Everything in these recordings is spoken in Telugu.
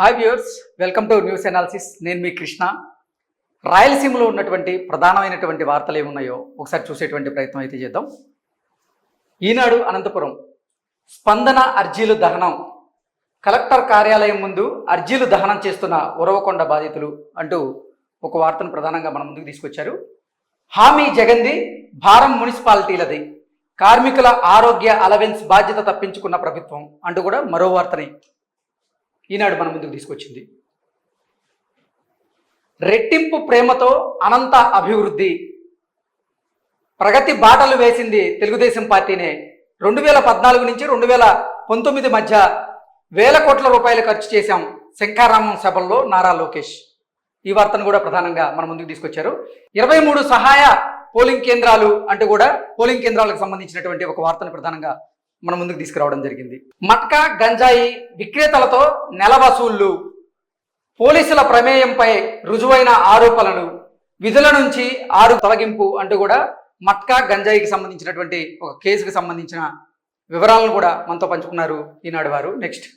Hi viewers, welcome to news analysis. నేను మీ కృష్ణ. రాయలసీమలో ఉన్నటువంటి ప్రధానమైనటువంటి వార్తలు ఏమున్నాయో ఒకసారి చూసేటువంటి ప్రయత్నం అయితే చేద్దాం. ఈనాడు అనంతపురం స్పందన అర్జీలు దహనం, కలెక్టర్ కార్యాలయం ముందు అర్జీలు దహనం చేస్తున్న ఉరవకొండ బాధితులు అంటూ ఒక వార్తను ప్రధానంగా మన ముందుకు తీసుకొచ్చారు. హామీ జగన్ది, భారం మున్సిపాలిటీలది, కార్మికుల ఆరోగ్య అలవెన్స్ బాధ్యత తప్పించుకున్న ప్రభుత్వం అంటూ కూడా మరో వార్తని ఈనాడు మన ముందుకు తీసుకొచ్చింది. రెట్టింపు ప్రేమతో అనంత అభివృద్ధి, ప్రగతి బాటలు వేసింది తెలుగుదేశం పార్టీనే. 2014 నుంచి 2019 మధ్య వేల కోట్ల రూపాయలు ఖర్చు చేశాం, శంఖారామం సభల్లో నారా లోకేష్. ఈ వార్తను కూడా ప్రధానంగా మన ముందుకు తీసుకొచ్చారు. 23 సహాయ పోలింగ్ కేంద్రాలు అంటూ కూడా పోలింగ్ కేంద్రాలకు సంబంధించినటువంటి ఒక వార్తను ప్రధానంగా మన ముందుకు తీసుకురావడం జరిగింది. మట్కా గంజాయి విక్రేతలతో నెల వసూళ్లు, పోలీసుల ప్రమేయంపై రుజువైన ఆరోపణలు, విధుల నుంచి 6 తొలగింపు అంటూ కూడా మట్కా గంజాయికి సంబంధించినటువంటి ఒక కేసుకు సంబంధించిన వివరాలను కూడా మనతో పంచుకున్నారు ఈనాడు వారు. నెక్స్ట్,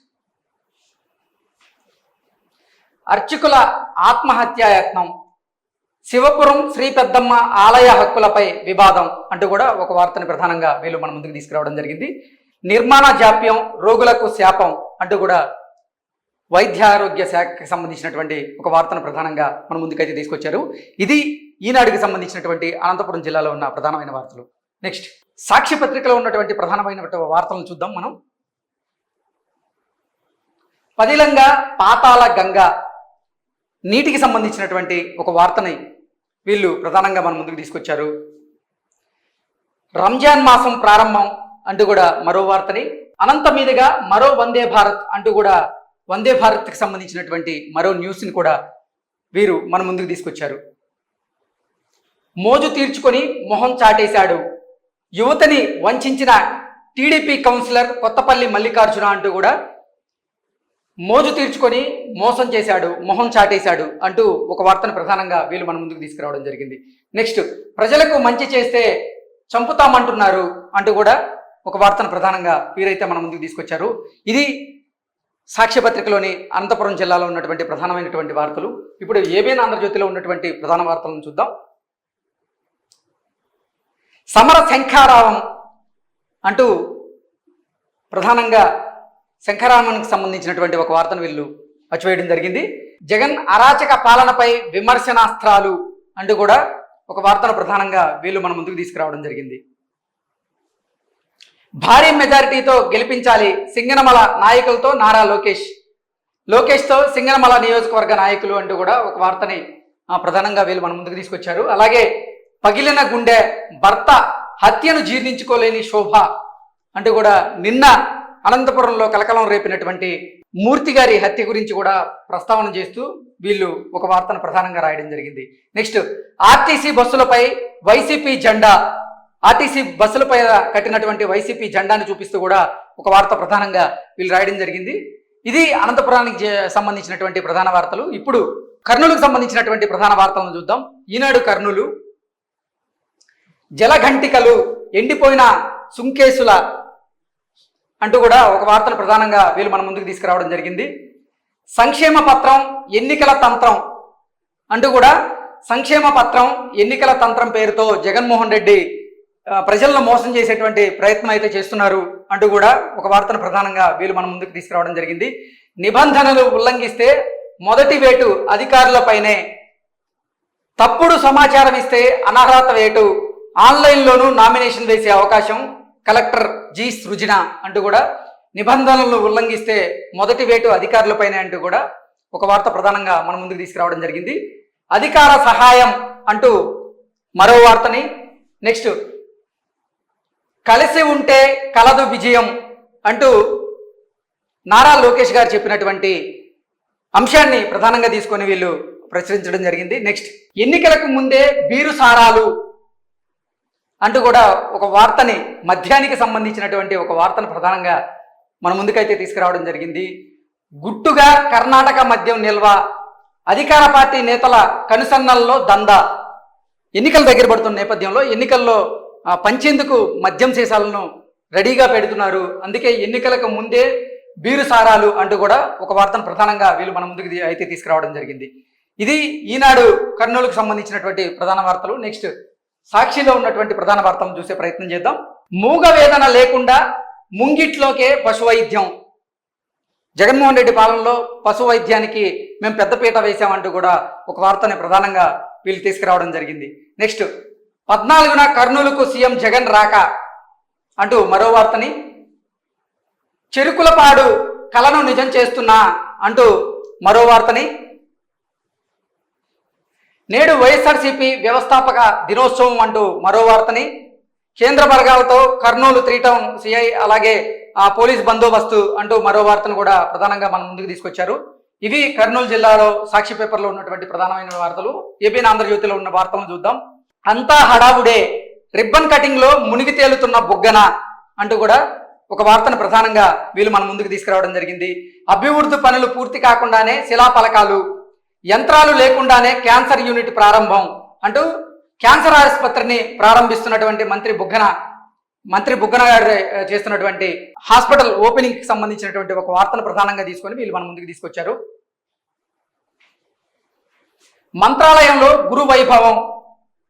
అర్చకుల ఆత్మహత్యాయత్నం, శివపురం శ్రీ పెద్దమ్మ ఆలయ హక్కులపై వివాదం అంటూ కూడా ఒక వార్తని ప్రధానంగా వీళ్ళు మన ముందుకు తీసుకురావడం జరిగింది. నిర్మాణ జాప్యం, రోగులకు శాపం అంటూ కూడా వైద్య ఆరోగ్య శాఖకి సంబంధించినటువంటి ఒక వార్తను ప్రధానంగా మన ముందుకైతే తీసుకొచ్చారు. ఇది ఈనాడుకి సంబంధించినటువంటి అనంతపురం జిల్లాలో ఉన్న ప్రధానమైన వార్తలు. నెక్స్ట్, సాక్షి పత్రికలో ఉన్నటువంటి ప్రధానమైన వార్తలను చూద్దాం మనం. పదిలంగా పాతాళ గంగ, నీటికి సంబంధించినటువంటి ఒక వార్తని వీళ్ళు ప్రధానంగా మన ముందుకు తీసుకొచ్చారు. రంజాన్ మాసం ప్రారంభం అంటూ కూడా మరో వార్తని, అనంత మీదుగా మరో వందే భారత్ అంటూ కూడా వందే భారత్కి సంబంధించినటువంటి మరో న్యూస్ని కూడా వీరు మన ముందుకు తీసుకొచ్చారు. మోజు తీర్చుకొని మొహం చాటేశాడు, యువతని వంచిన టీడీపీ కౌన్సిలర్ కొత్తపల్లి మల్లికార్జున అంటూ కూడా మోజు తీర్చుకొని మోసం చేశాడు, మొహం చాటేశాడు అంటూ ఒక వార్తను ప్రధానంగా వీళ్ళు మన ముందుకు తీసుకురావడం జరిగింది. నెక్స్ట్, ప్రజలకు మంచి చేస్తే చంపుతామంటున్నారు అంటూ కూడా ఒక వార్తను ప్రధానంగా వీరైతే మన ముందుకు తీసుకొచ్చారు. ఇది సాక్ష్య పత్రికలోని అనంతపురం జిల్లాలో ఉన్నటువంటి ప్రధానమైనటువంటి వార్తలు. ఇప్పుడు ఏబిఎన్ ఆంధ్రజ్యోతిలో ఉన్నటువంటి ప్రధాన వార్తలను చూద్దాం. సమర శంఖారావం అంటూ ప్రధానంగా శంఖారామానికి సంబంధించినటువంటి ఒక వార్తను వీళ్ళు అచ్చివేయడం జరిగింది. జగన్ అరాచక పాలనపై విమర్శనాస్త్రాలు అంటూ కూడా ఒక వార్తను ప్రధానంగా వీళ్ళు మన ముందుకు తీసుకురావడం జరిగింది. భారీ మెజారిటీతో గెలిపించాలి, సింగనమల నాయకులతో నారా లోకేష్తో సింగనమల నియోజకవర్గ నాయకులు అంటూ కూడా ఒక వార్తని ప్రధానంగా వీళ్ళు మన ముందుకు తీసుకొచ్చారు. అలాగే పగిలిన గుండె, భర్త హత్యను జీర్ణించుకోలేని శోభ అంటూ కూడా నిన్న అనంతపురంలో కలకలం రేపినటువంటి మూర్తి గారి హత్య గురించి కూడా ప్రస్తావన చేస్తూ వీళ్ళు ఒక వార్తను ప్రధానంగా రాయడం జరిగింది. నెక్స్ట్, ఆర్టీసీ బస్సులపై వైసీపీ జెండా, ఆర్టీసీ బస్సులపై కట్టినటువంటి వైసీపీ జెండాను చూపిస్తూ కూడా ఒక వార్త ప్రధానంగా వీళ్ళు రాయడం జరిగింది. ఇది అనంతపురానికి సంబంధించినటువంటి ప్రధాన వార్తలు. ఇప్పుడు కర్నూలుకు సంబంధించినటువంటి ప్రధాన వార్తలను చూద్దాం. ఈనాడు కర్నూలు, జలఘంటికలు, ఎండిపోయిన సుంకేసుల అంటూ కూడా ఒక వార్తను ప్రధానంగా వీళ్ళు మన ముందుకు తీసుకురావడం జరిగింది. సంక్షేమ పత్రం, ఎన్నికల తంత్రం అంటూ కూడా సంక్షేమ పత్రం, ఎన్నికల తంత్రం పేరుతో జగన్మోహన్ రెడ్డి ప్రజలను మోసం చేసేటువంటి ప్రయత్నం అయితే చేస్తున్నారు అంటూ కూడా ఒక వార్తను ప్రధానంగా వీళ్ళు మన ముందుకు తీసుకురావడం జరిగింది. నిబంధనలు ఉల్లంఘిస్తే మొదటి వేటు అధికారులపైనే, తప్పుడు సమాచారం ఇస్తే అనర్హత వేటు, ఆన్లైన్లోనూ నామినేషన్ వేసే అవకాశం, కలెక్టర్ జి సృజన అంటూ కూడా నిబంధనలను ఉల్లంఘిస్తే మొదటి వేటు అధికారులపైనే అంటూ కూడా ఒక వార్త ప్రధానంగా మన ముందుకు తీసుకురావడం జరిగింది. అధికార సహాయం అంటూ మరో వార్తని, నెక్స్ట్, కలిసి ఉంటే కలదు విజయం అంటూ నారా లోకేష్ గారు చెప్పినటువంటి అంశాన్ని ప్రధానంగా తీసుకొని వీళ్ళు ప్రచురించడం జరిగింది. నెక్స్ట్, ఎన్నికలకు ముందే బీరు సారాలు అంటూ కూడా ఒక వార్తని, మద్యానికి సంబంధించినటువంటి ఒక వార్తను ప్రధానంగా మన ముందుకైతే తీసుకురావడం జరిగింది. గుట్టుగా కర్ణాటక మద్యం నిల్వ, అధికార పార్టీ నేతల కనుసన్నల్లో దందా. ఎన్నికల దగ్గర పడుతున్న నేపథ్యంలో ఎన్నికల్లో పంచేందుకు మద్యం సీసాలను రెడీగా పెడుతున్నారు. అందుకే ఎన్నికలకు ముందే బీరు సారాలు అంటూ కూడా ఒక వార్తను ప్రధానంగా వీళ్ళు మన ముందుకు అయితే తీసుకురావడం జరిగింది. ఇది ఈనాడు కర్నూలుకు సంబంధించినటువంటి ప్రధాన వార్తలు. నెక్స్ట్ సాక్షిలో ఉన్నటువంటి ప్రధాన వార్తలను చూసే ప్రయత్నం చేద్దాం. మూగ వేదన లేకుండా ముంగిట్లోకే పశు వైద్యం. జగన్మోహన్ రెడ్డి పాలనలో పశు వైద్యానికి మేము పెద్దపీట వేశామంటూ కూడా ఒక వార్తని ప్రధానంగా వీళ్ళు తీసుకురావడం జరిగింది. నెక్స్ట్ 14న కర్నూలుకు సీఎం జగన్ రాక అంటూ మరో వార్తని, చెరుకులపాడు కలను నిజం చేస్తున్నా అంటూ మరో వార్తని, నేడు వైఎస్ఆర్సీపీ వ్యవస్థాపక దినోత్సవం అంటూ మరో వార్తని, కేంద్ర బలగాలతో కర్నూలు 3 టౌన్ సిఐ అలాగే పోలీస్ బందోబస్తు అంటూ మరో వార్తను కూడా ప్రధానంగా మన ముందుకు తీసుకొచ్చారు. ఇవి కర్నూలు జిల్లాలో సాక్షి పేపర్లో ఉన్నటువంటి ప్రధానమైన వార్తలు. ఏబీఎన్ ఆంధ్రజ్యోతిలో ఉన్న వార్తలను చూద్దాం. అంతా హడావుడే, రిబ్బన్ కటింగ్ లో మునిగి తేలుతున్న బుగ్గన అంటూ కూడా ఒక వార్తను ప్రధానంగా వీళ్ళు మన ముందుకు తీసుకురావడం జరిగింది. అభివృద్ధి పనులు పూర్తి కాకుండానే శిలాఫలకాలు, యంత్రాలు లేకుండానే క్యాన్సర్ యూనిట్ ప్రారంభం అంటూ క్యాన్సర్ ఆసుపత్రిని ప్రారంభిస్తున్నటువంటి మంత్రి బుగ్గన గారు చేస్తున్నటువంటి హాస్పిటల్ ఓపెనింగ్ కి సంబంధించినటువంటి ఒక వార్తను ప్రధానంగా తీసుకొని వీళ్ళు మన ముందుకు తీసుకొచ్చారు. మంత్రాలయంలో గురు వైభవం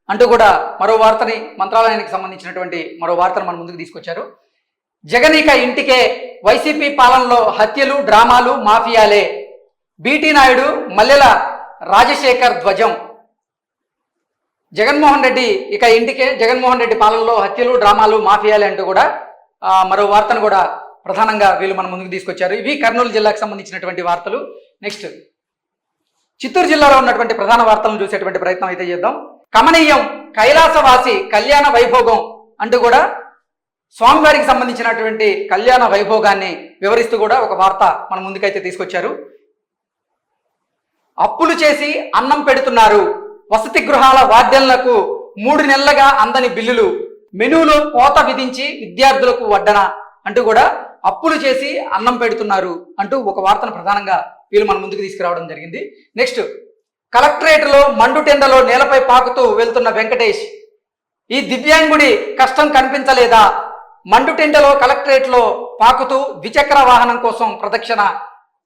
అంటూ కూడా మరో వార్తని, మంత్రాలయానికి సంబంధించినటువంటి మరో వార్తను మన ముందుకు తీసుకొచ్చారు. జగన్ ఇక ఇంటికే, వైసీపీ పాలనలో హత్యలు డ్రామాలు మాఫియాలే, బీటీ నాయుడు మల్లెల రాజశేఖర్ ధ్వజం. జగన్మోహన్ రెడ్డి ఇక ఇంటికే, జగన్మోహన్ రెడ్డి పాలనలో హత్యలు డ్రామాలు మాఫియాలే అంటూ కూడా మరో వార్తను కూడా ప్రధానంగా వీళ్ళు మన ముందుకు తీసుకొచ్చారు. ఇవి కర్నూలు జిల్లాకు సంబంధించినటువంటి వార్తలు. నెక్స్ట్ చిత్తూరు జిల్లాలో ఉన్నటువంటి ప్రధాన వార్తలను చూసేటువంటి ప్రయత్నం అయితే చేద్దాం. కమనీయం, కైలాసవాసి కళ్యాణ వైభోగం అంటూ కూడా స్వామివారికి సంబంధించినటువంటి కళ్యాణ వైభోగాన్ని వివరిస్తూ కూడా ఒక వార్త మన ముందుకైతే తీసుకొచ్చారు. అప్పులు చేసి అన్నం పెడుతున్నారు, వసతి గృహాల వార్డెన్లకు 3 నెలలుగా అందని బిల్లులు, మెనూలో కోత విధించి విద్యార్థులకు వడ్డన అంటూ కూడా అప్పులు చేసి అన్నం పెడుతున్నారు అంటూ ఒక వార్తను ప్రధానంగా వీళ్ళు మన ముందుకు తీసుకురావడం జరిగింది. నెక్స్ట్ కలెక్టరేట్లో మండుటెండలో నేలపై పాకుతూ వెళ్తున్న వెంకటేష్, ఈ దివ్యాంగుడి కష్టం కనిపించలేదా, మండుటెండలో కలెక్టరేట్లో పాకుతూ ద్విచక్ర వాహనం కోసం ప్రదక్షిణ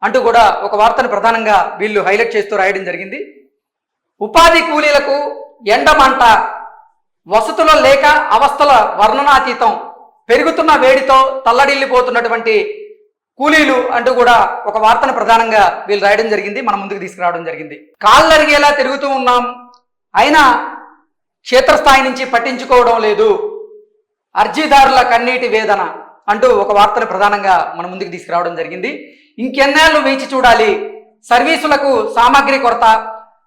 అంటూ కూడా ఒక వార్తను ప్రధానంగా వీళ్ళు హైలైట్ చేస్తూ రాయడం జరిగింది. ఉపాధి కూలీలకు ఎండమంట, వసతుల లేక అవస్థల వర్ణనాతీతం, పెరుగుతున్న వేడితో తల్లడిల్లిపోతున్నటువంటి కూలీలు అంటూ కూడా ఒక వార్తను ప్రధానంగా వీళ్ళు రాయడం జరిగింది, మన ముందుకు తీసుకురావడం జరిగింది. కాళ్ళరిగేలా తిరుగుతూ ఉన్నాం, అయినా క్షేత్రస్థాయి నుంచి పట్టించుకోవడం లేదు, అర్జీదారుల కన్నీటి వేదన అంటూ ఒక వార్తను ప్రధానంగా మన ముందుకు తీసుకురావడం జరిగింది. ఇంకెన్నేళ్ళు వేచి చూడాలి, సర్వీసులకు సామాగ్రి కొరత,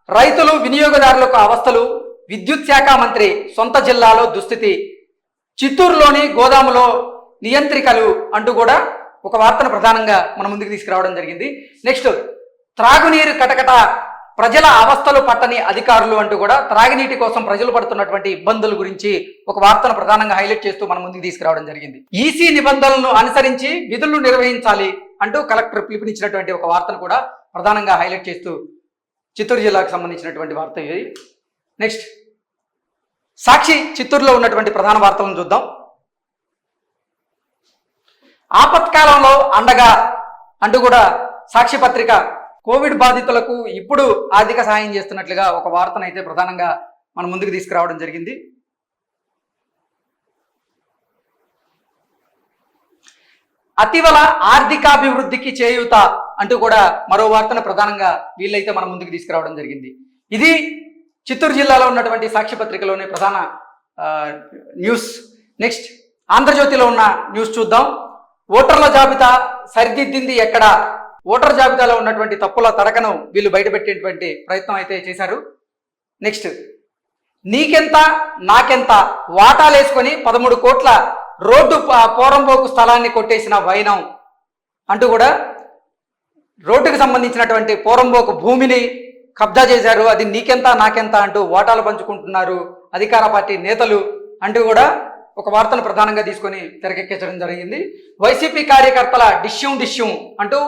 రైతులు వినియోగదారులకు అవస్థలు, విద్యుత్ శాఖ మంత్రి సొంత జిల్లాలో దుస్థితి, చిత్తూరులోని గోదాములో నియంత్రికలు అంటూ కూడా ఒక వార్తను ప్రధానంగా మన ముందుకు తీసుకురావడం జరిగింది. నెక్స్ట్ త్రాగునీరు కటకట, ప్రజల అవస్థలు పట్టని అధికారులు అంటూ కూడా త్రాగునీటి కోసం ప్రజలు పడుతున్నటువంటి ఇబ్బందుల గురించి ఒక వార్తను ప్రధానంగా హైలైట్ చేస్తూ మన ముందుకు తీసుకురావడం జరిగింది. ఈసీ నిబంధనలను అనుసరించి విధులు నిర్వహించాలి అంటూ కలెక్టర్ పిలుపునిచ్చినటువంటి ఒక వార్తను కూడా ప్రధానంగా హైలైట్ చేస్తూ చిత్తూరు జిల్లాకు సంబంధించినటువంటి వార్త ఇది. నెక్స్ట్ సాక్షి చిత్తూరులో ఉన్నటువంటి ప్రధాన వార్తలను చూద్దాం. ఆపత్కాలంలో అండగా అంటూ కూడా సాక్షి పత్రిక కోవిడ్ బాధితులకు ఇప్పుడు ఆర్థిక సహాయం చేస్తున్నట్లుగా ఒక వార్తను అయితే ప్రధానంగా మన ముందుకు తీసుకురావడం జరిగింది. అతివల ఆర్థికాభివృద్ధికి చేయూత అంటూ కూడా మరో వార్తను ప్రధానంగా వీళ్ళైతే మన ముందుకు తీసుకురావడం జరిగింది. ఇది చిత్తూరు జిల్లాలో ఉన్నటువంటి సాక్షి పత్రికలోని ప్రధాన న్యూస్. నెక్స్ట్ ఆంధ్రజ్యోతిలో ఉన్న న్యూస్ చూద్దాం. ఓటర్ల జాబితా సరిదిద్దింది ఎక్కడ, ఓటర్ జాబితాలో ఉన్నటువంటి తప్పుల తడకను వీళ్ళు బయటపెట్టేటువంటి ప్రయత్నం అయితే చేశారు. నెక్స్ట్ నీకెంత నాకెంత వాటాలేసుకొని 13 కోట్ల రోడ్డు పోరంబోకు స్థలాన్ని కొట్టేసిన వైనం అంటూ కూడా రోడ్డుకు సంబంధించినటువంటి పోరంబోకు భూమిని కబ్జా చేశారు, అది నీకెంత నాకెంత అంటూ ఓటాలు పంచుకుంటున్నారు అధికార పార్టీ నేతలు అంటూ కూడా ఒక వార్తను ప్రధానంగా తీసుకొని తెరకెక్కించడం జరిగింది. వైసీపీ కార్యకర్తల డిష్యూం అంటూ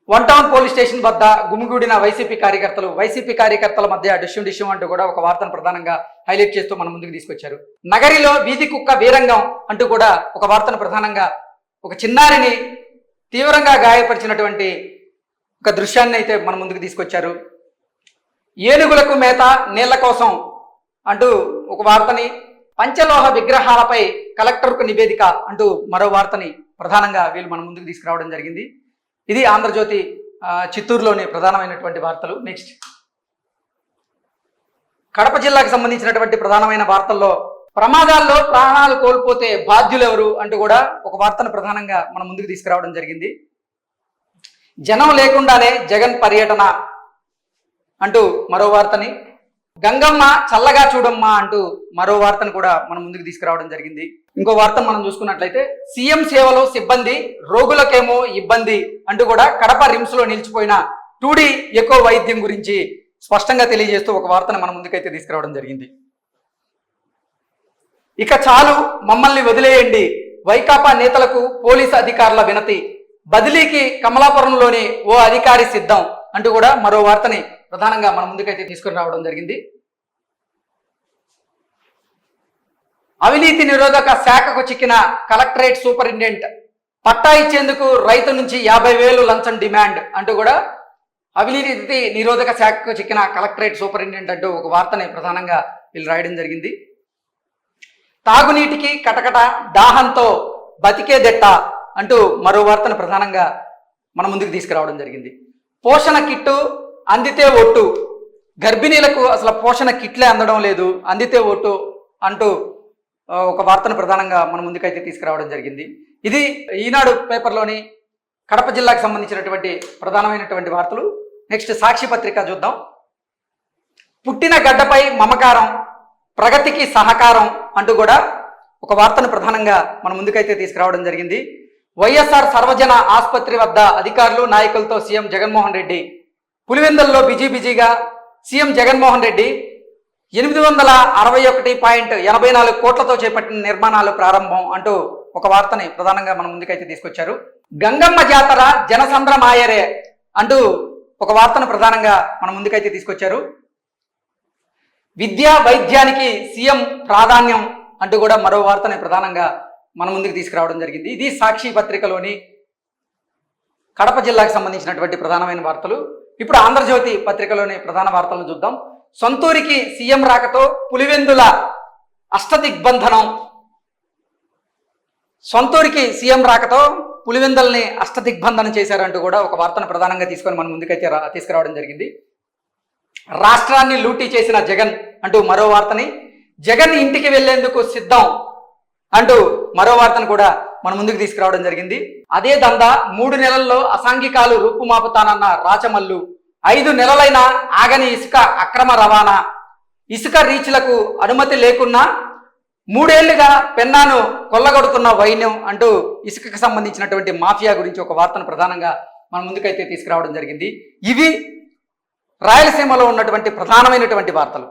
1 టౌన్ పోలీస్ స్టేషన్ వద్ద గుమిగూడిన వైసీపీ కార్యకర్తల మధ్య డిష్యూం అంటూ కూడా ఒక వార్తను ప్రధానంగా హైలైట్ చేస్తూ మన ముందుకు తీసుకొచ్చారు. నగరిలో వీధి కుక్క వీరంగం అంటూ కూడా ఒక వార్తను ప్రధానంగా ఒక చిన్నారిని తీవ్రంగా గాయపరిచినటువంటి ఒక దృశ్యాన్ని అయితే మన ముందుకు తీసుకొచ్చారు. ఏనుగులకు మేత నీళ్ల కోసం అంటూ ఒక వార్తని, పంచలోహ విగ్రహాలపై కలెక్టర్కు నివేదిక అంటూ మరో వార్తని ప్రధానంగా వీళ్ళు మన ముందుకు తీసుకురావడం జరిగింది. ఇది ఆంధ్రజ్యోతి చిత్తూరులోని ప్రధానమైనటువంటి వార్తలు. నెక్స్ట్, కడప జిల్లాకు సంబంధించినటువంటి ప్రధానమైన వార్తల్లో ప్రమాదాల్లో ప్రాణాలు కోల్పోతే బాధ్యులు ఎవరు అంటూ కూడా ఒక వార్తను ప్రధానంగా మన ముందుకు తీసుకురావడం జరిగింది. జనం లేకుండానే జగన్ పర్యటన అంటూ మరో వార్తని, గంగమ్మ చల్లగా చూడమ్మా అంటూ మరో వార్తను కూడా మనం ముందుకు తీసుకురావడం జరిగింది. ఇంకో వార్తను మనం చూసుకున్నట్లయితే, సీఎం సేవలో సిబ్బంది రోగులకేమో ఇబ్బంది అంటూ కూడా కడప రిమ్స్ లో నిలిచిపోయిన 2D ఎకో వైద్యం గురించి స్పష్టంగా తెలియజేస్తూ ఒక వార్తను మన ముందుకైతే తీసుకురావడం జరిగింది. ఇక చాలు మమ్మల్ని వదిలేయండి, వైకాపా నేతలకు పోలీసు అధికారుల వినతి, బదిలీకి కమలాపురంలోని ఓ అధికారి సిద్ధం అంటూ కూడా మరో వార్తని ప్రధానంగా మన ముందుకైతే తీసుకుని రావడం జరిగింది. అవినీతి నిరోధక శాఖకు చిక్కిన కలెక్టరేట్ సూపరింటెండెంట్, పట్టా ఇచ్చేందుకు రైతు నుంచి 50,000 లంచం డిమాండ్ అంటూ కూడా అవినీతి నిరోధక శాఖకు చిక్కిన కలెక్టరేట్ సూపరింటెండెంట్ అంటూ ఒక వార్తని ప్రధానంగా వీళ్ళు రాయడం జరిగింది. తాగునీటికి కటకట, దాహంతో బతికేదెట్ట అంటూ మరో వార్తను ప్రధానంగా మన ముందుకు తీసుకురావడం జరిగింది. పోషణ కిట్టు అందితే ఒట్టు, గర్భిణీలకు అసలు పోషణ కిట్లే అందడం లేదు, అందితే ఒట్టు అంటూ ఒక వార్తను ప్రధానంగా మన ముందుకైతే తీసుకురావడం జరిగింది. ఇది ఈనాడు పేపర్లోని కడప జిల్లాకు సంబంధించినటువంటి ప్రధానమైనటువంటి వార్తలు. నెక్స్ట్, సాక్షి పత్రిక చూద్దాం. పుట్టిన గడ్డపై మమకారం, ప్రగతికి సహకారం అంటూ కూడా ఒక వార్తను ప్రధానంగా మన ముందుకైతే తీసుకురావడం జరిగింది. వైఎస్ఆర్ సర్వజన ఆసుపత్రి వద్ద అధికారులు నాయకులతో సీఎం జగన్మోహన్ రెడ్డి, పులివెందుల్లో బిజీగా సీఎం జగన్మోహన్ రెడ్డి 861.84 కోట్లతో చేపట్టిన నిర్మాణాలు ప్రారంభం అంటూ ఒక వార్తని ప్రధానంగా మన ముందుకైతే తీసుకొచ్చారు. గంగమ్మ జాతర జనసంద్రమాయరే అంటూ ఒక వార్తను ప్రధానంగా మన ముందుకైతే తీసుకొచ్చారు. విద్యా వైద్యానికి సీఎం ప్రాధాన్యం అంటూ కూడా మరో వార్తని ప్రధానంగా మన ముందుకు తీసుకురావడం జరిగింది. ఇది సాక్షి పత్రికలోని కడప జిల్లాకు సంబంధించినటువంటి ప్రధానమైన వార్తలు. ఇప్పుడు ఆంధ్రజ్యోతి పత్రికలోని ప్రధాన వార్తలను చూద్దాం. సొంతూరికి సీఎం రాకతో పులివెందుల అష్టదిగ్బంధనం, సొంతూరికి సీఎం రాకతో పులివెందుల్ని అష్టదిగ్బంధనం చేశారంటూ కూడా ఒక వార్తను ప్రధానంగా తీసుకొని మన ముందుకైతే తీసుకురావడం జరిగింది. రాష్ట్రాన్ని లూటీ చేసిన జగన్ అంటూ మరో వార్తని, జగన్ ఇంటికి వెళ్లేందుకు సిద్ధం అంటూ మరో వార్తను కూడా మన ముందుకు తీసుకురావడం జరిగింది. అదే దందా 3 నెలల్లో అసాంఘికాలు రూపుమాపుతానన్న రాచమల్లు, 5 నెలలైనా ఆగని ఇసుక అక్రమ రవాణా, ఇసుక రీచ్లకు అనుమతి లేకున్నా 3 ఏళ్లుగా పెన్నాను కొల్లగొడుతున్న వైన్యం అంటూ ఇసుకకు సంబంధించినటువంటి మాఫియా గురించి ఒక వార్తను ప్రధానంగా మన ముందుకైతే తీసుకురావడం జరిగింది. ఇవి రాయలసీమలో ఉన్నటువంటి ప్రధానమైనటువంటి వార్తలు.